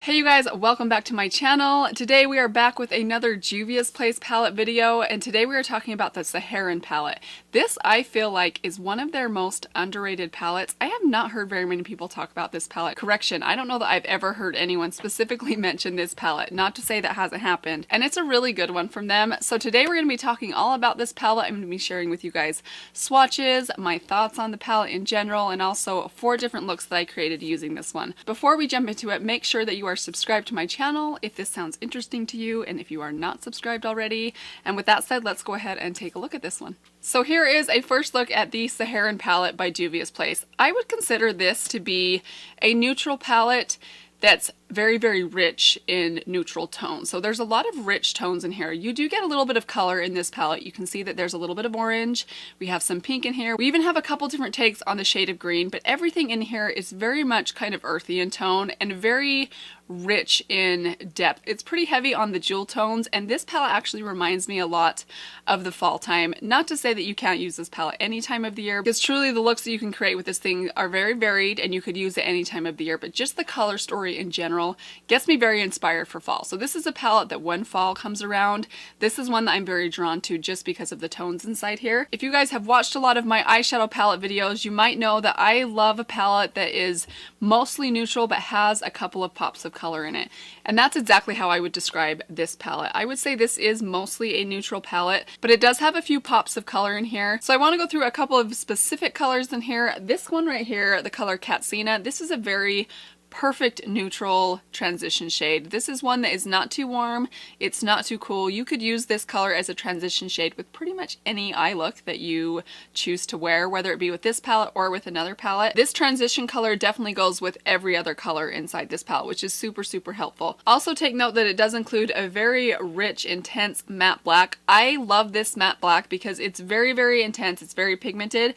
Hey you guys, welcome back to my channel. Today we are back with another Juvia's Place palette video, and today we are talking about the Saharan palette. This, I feel like, is one of their most underrated palettes. I have not heard very many people talk about this palette. Correction, I don't know that I've ever heard anyone specifically mention this palette. Not to say that hasn't happened, and it's a really good one from them. So today we're going to be talking all about this palette. I'm going to be sharing with you guys swatches, my thoughts on the palette in general, and also 4 different looks that I created using this one. Before we jump into it, make sure that you are subscribed to my channel if this sounds interesting to you and if you are not subscribed already. And with that said, let's go ahead and take a look at this one. So here is a first look at the Saharan palette by Juvia's Place. I would consider this to be a neutral palette that's very, very rich in neutral tones. So there's a lot of rich tones in here. You do get a little bit of color in this palette. You can see that there's a little bit of orange. We have some pink in here. We even have a couple different takes on the shade of green, but everything in here is very much kind of earthy in tone and very rich in depth. It's pretty heavy on the jewel tones, and this palette actually reminds me a lot of the fall time. Not to say that you can't use this palette any time of the year, because truly the looks that you can create with this thing are very varied and you could use it any time of the year, but just the color story in general gets me very inspired for fall. So this is a palette that when fall comes around, this is one that I'm very drawn to just because of the tones inside here. If you guys have watched a lot of my eyeshadow palette videos, you might know that I love a palette that is mostly neutral but has a couple of pops of color in it. And that's exactly how I would describe this palette. I would say this is mostly a neutral palette, but it does have a few pops of color in here. So I want to go through a couple of specific colors in here. This one right here, the color Katsina, this is a very perfect neutral transition shade. This is one that is not too warm, it's not too cool. You could use this color as a transition shade with pretty much any eye look that you choose to wear, whether it be with this palette or with another palette. This transition color definitely goes with every other color inside this palette, which is super, super helpful. Also take note that it does include a very rich, intense matte black. I love this matte black because it's very, very intense, it's very pigmented,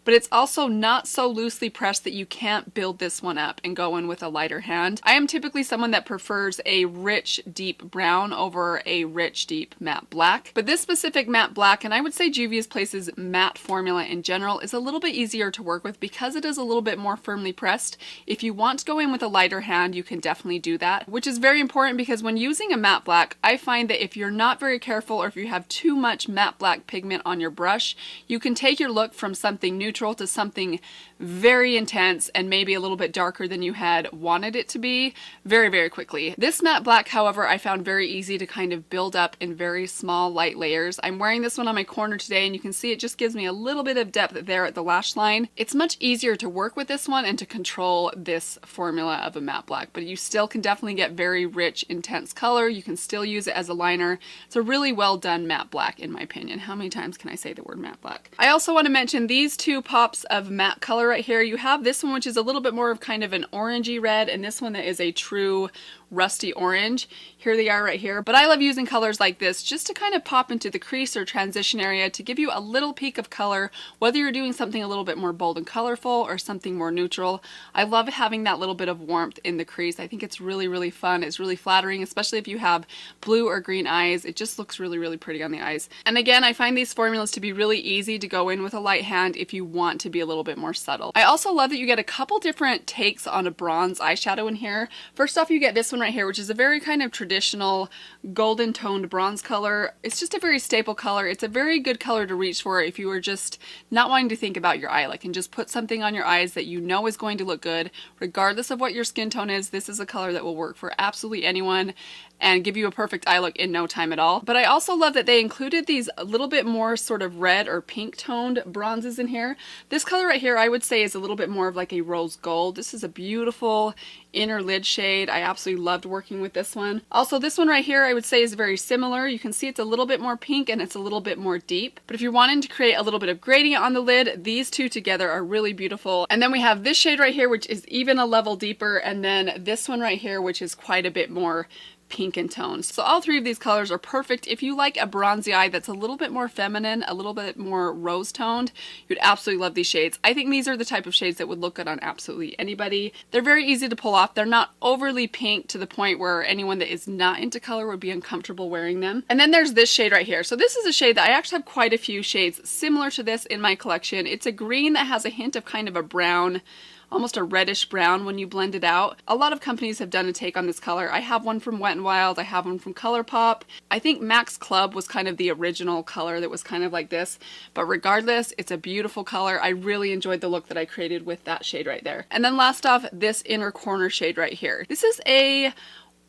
but it's also not so loosely pressed that you can't build this one up and go in with a lighter hand. I am typically someone that prefers a rich, deep brown over a rich, deep matte black, but this specific matte black, and I would say Juvia's Place's matte formula in general, is a little bit easier to work with because it is a little bit more firmly pressed. If you want to go in with a lighter hand, you can definitely do that, which is very important because when using a matte black, I find that if you're not very careful or if you have too much matte black pigment on your brush, you can take your look from something neutral to something very intense and maybe a little bit darker than you had wanted it to be very, very quickly. This matte black, however, I found very easy to kind of build up in very small light layers. I'm wearing this one on my corner today and you can see it just gives me a little bit of depth there at the lash line. It's much easier to work with this one and to control this formula of a matte black, but you still can definitely get very rich, intense color. You can still use it as a liner. It's a really well done matte black in my opinion. How many times can I say the word matte black? I also want to mention these 2 pops of matte color right here. You have this one which is a little bit more of kind of an orangey red, and this one that is a true rusty orange. Here they are right here. But I love using colors like this just to kind of pop into the crease or transition area to give you a little peak of color, whether you're doing something a little bit more bold and colorful or something more neutral. I love having that little bit of warmth in the crease. I think it's really, really fun. It's really flattering, especially if you have blue or green eyes. It just looks really, really pretty on the eyes. And again, I find these formulas to be really easy to go in with a light hand if you want to be a little bit more subtle. I also love that you get a couple different takes on a bronze eyeshadow in here. First off, you get this one right here, which is a very kind of traditional golden toned bronze color. It's just a very staple color. It's a very good color to reach for if you are just not wanting to think about your eye look and just put something on your eyes that you know is going to look good. Regardless of what your skin tone is, this is a color that will work for absolutely anyone and give you a perfect eye look in no time at all. But I also love that they included these a little bit more sort of red or pink toned bronzes in here. This color right here I would say is a little bit more of like a rose gold. This is a beautiful inner lid shade. I absolutely loved working with this one. Also, this one right here I would say is very similar. You can see it's a little bit more pink and it's a little bit more deep. But if you're wanting to create a little bit of gradient on the lid, these 2 together are really beautiful. And then we have this shade right here, which is even a level deeper, and then this one right here, which is quite a bit more pink in tones. So all 3 of these colors are perfect if you like a bronzy eye that's a little bit more feminine, a little bit more rose toned. You'd absolutely love these shades. I think these are the type of shades that would look good on absolutely anybody. They're very easy to pull off. They're not overly pink to the point where anyone that is not into color would be uncomfortable wearing them. And then there's this shade right here. So this is a shade that I actually have quite a few shades similar to this in my collection. It's a green that has a hint of kind of a brown almost a reddish brown when you blend it out. A lot of companies have done a take on this color. I have one from Wet n Wild, I have one from ColourPop. I think Max Club was kind of the original color that was kind of like this, but regardless, it's a beautiful color. I really enjoyed the look that I created with that shade right there. And then last off, this inner corner shade right here. This is a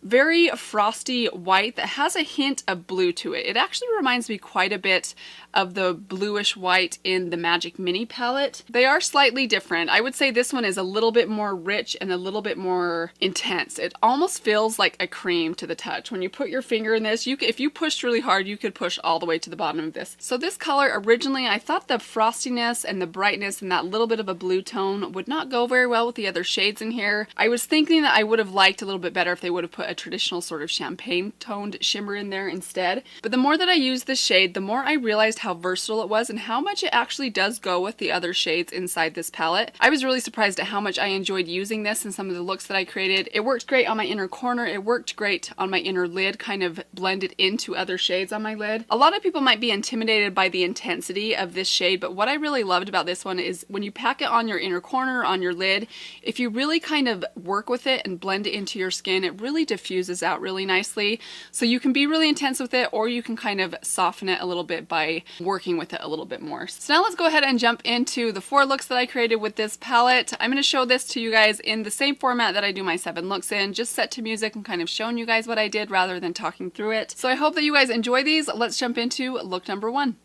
very frosty white that has a hint of blue to it. It actually reminds me quite a bit of the bluish white in the Magic Mini palette. They are slightly different. I would say this one is a little bit more rich and a little bit more intense. It almost feels like a cream to the touch. When you put your finger in this, if you pushed really hard, you could push all the way to the bottom of this. So this color, originally, I thought the frostiness and the brightness and that little bit of a blue tone would not go very well with the other shades in here. I was thinking that I would have liked a little bit better if they would have put a traditional sort of champagne toned shimmer in there instead. But the more that I used this shade, the more I realized how versatile it was and how much it actually does go with the other shades inside this palette. I was really surprised at how much I enjoyed using this and some of the looks that I created. It worked great on my inner corner. It worked great on my inner lid, kind of blended into other shades on my lid. A lot of people might be intimidated by the intensity of this shade, but what I really loved about this one is when you pack it on your inner corner, on your lid, if you really kind of work with it and blend it into your skin, it really diffuses out really nicely. So you can be really intense with it, or you can kind of soften it a little bit by working with it a little bit more. So now let's go ahead and jump into the 4 looks that I created with this palette. I'm going to show this to you guys in the same format that I do my 7 looks in, just set to music and kind of showing you guys what I did rather than talking through it. So I hope that you guys enjoy these. Let's jump into look number 1.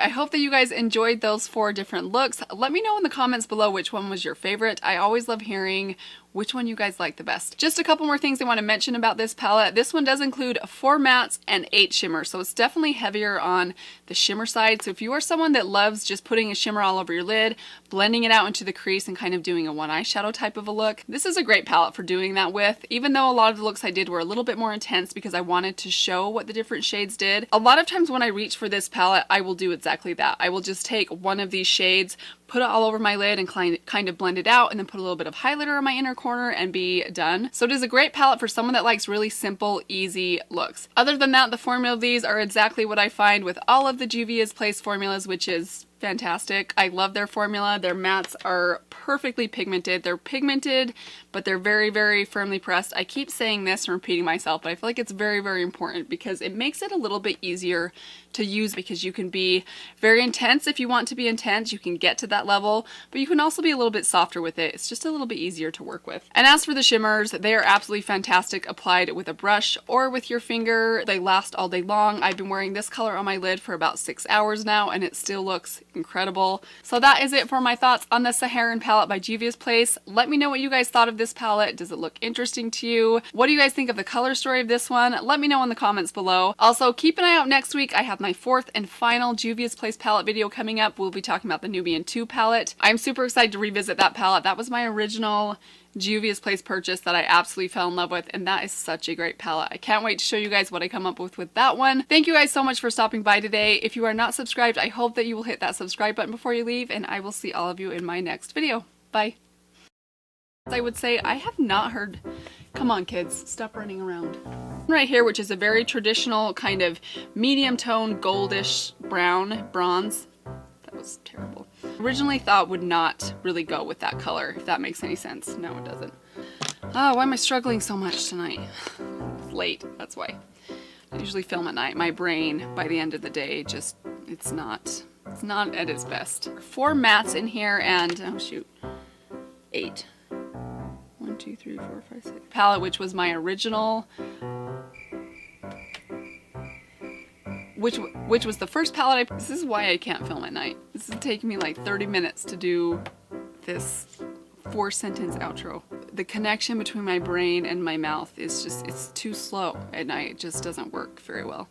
I hope that you guys enjoyed those 4 different looks. Let me know in the comments below which one was your favorite. I always love hearing which one you guys like the best. Just a couple more things I want to mention about this palette. This one does include 4 mattes and 8 shimmers, so it's definitely heavier on the shimmer side. So if you are someone that loves just putting a shimmer all over your lid, blending it out into the crease and kind of doing a one eyeshadow type of a look, this is a great palette for doing that with. Even though a lot of the looks I did were a little bit more intense because I wanted to show what the different shades did, a lot of times when I reach for this palette, I will do exactly that. I will just take one of these shades, put it all over my lid and kind of blend it out, and then put a little bit of highlighter on my inner corner and be done. So it is a great palette for someone that likes really simple, easy looks. Other than that, the formula of these are exactly what I find with all of the Juvia's Place formulas, which is fantastic. I love their formula. Their mattes are perfectly pigmented. They're pigmented, but they're very, very firmly pressed. I keep saying this and repeating myself, but I feel like it's very, very important because it makes it a little bit easier to use, because you can be very intense if you want to be intense. You can get to that level, but you can also be a little bit softer with it. It's just a little bit easier to work with. And as for the shimmers, they are absolutely fantastic applied with a brush or with your finger. They last all day long. I've been wearing this color on my lid for about 6 hours now, and it still looks incredible. So that is it for my thoughts on the Saharan palette by Juvia's Place. Let me know what you guys thought of this palette. Does it look interesting to you? What do you guys think of the color story of this one? Let me know in the comments below. Also, keep an eye out next week. I have my 4th and final Juvia's Place palette video coming up. We'll be talking about the Nubian 2 palette. I'm super excited to revisit that palette. That was my original Juvia's Place purchase that I absolutely fell in love with, and that is such a great palette. I can't wait to show you guys what I come up with that one. Thank you guys so much for stopping by today. If you are not subscribed, I hope that you will hit that subscribe button before you leave, and I will see all of you in my next video. Bye. I would say I have not heard... Come on, kids, stop running around. Right here, which is a very traditional kind of medium tone goldish brown bronze. That was terrible. Originally thought would not really go with that color, if that makes any sense. No, it doesn't. Oh, why am I struggling so much tonight? It's late, that's why. I usually film at night. My brain, by the end of the day, just, it's not at its best. 4 mattes in here and, oh shoot, 8. 1, 2, 3, 4, 5, 6. Palette, which was my original, which was the first palette this is why I can't film at night. This is taking me like 30 minutes to do this 4-sentence outro. The connection between my brain and my mouth is just, it's too slow at night. It just doesn't work very well.